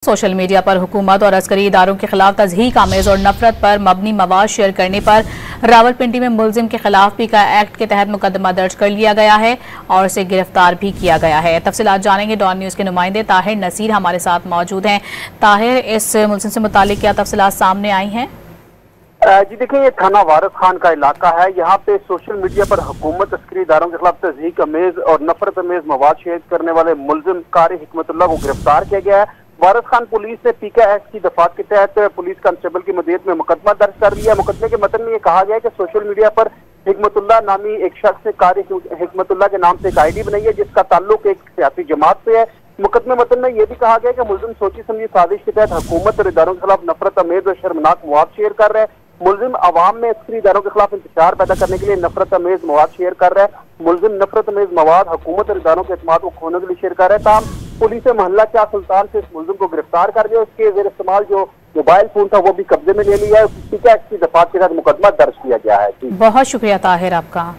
Social media पर हुकूमत और अस्करी इदारों के खिलाफ तज़हीक आमेज और नफरत पर मबनी मवाद शेयर करने पर रावलपिंडी में मुलजिम के खिलाफ पीका एक्ट के तहत मुकदमा दर्ज कर लिया गया है और इसे गिरफ्तार भी किया गया है। तफसीलात जानेंगे। डॉन न्यूज़ के नुमाइंदे ताहिर नसीर हमारे साथ मौजूद हैं। ताहिर, इस मुलजिम से मुतालिक क्या तफसीलात सामने आई हैं? जी देखिए, ये थाना वारिस खान का इलाका है। यहाँ पे सोशल मीडिया पर हुकूमत अस्करी इदारों के खिलाफ तज़हीक अमेज और नफरत अमेज मवाद शेयर करने वाले मुलजिम कारी हिकमतुल्लाह को गिरफ्तार किया गया है। वारिस खान पुलिस ने पीका एक्ट की दफात के तहत पुलिस कांस्टेबल की मदीयत में मुकदमा दर्ज कर दिया। मुकदमे के मतन में ये कहा गया है कि सोशल मीडिया पर हिकमतुल्लाह नामी एक शख्स ने कारी हिकमतुल्लाह के नाम से एक ID बनाई है जिसका ताल्लुक एक सियासी जमात से है। मुकदमे मतन में यह भी कहा गया कि मुलजिम सोची समझी साजिश के तहत हुकूमत और इदारों के खिलाफ नफरत अमेज और शर्मनाक मवाद शेयर कर रहे हैं। मुलजिम अवाम में अस्करी इदारों के खिलाफ इंतजार पैदा करने के लिए नफरत अमेज मवाद शेयर कर रहा है। मुलजिम नफरत अमेज मवाद हुकूमत और इदारों के एतमाद को खोने के लिए शेयर कर रहा है। ताहम पुलिस ने मोहल्ला क्या सुल्तान से इस मुलजिम को गिरफ्तार कर दिया। उसके जेर इस्तेमाल जो मोबाइल फोन था वो भी कब्जे में ले लिया है। पीका एक्ट की दफात के तहत मुकदमा दर्ज किया गया है। बहुत शुक्रिया ताहिर आपका।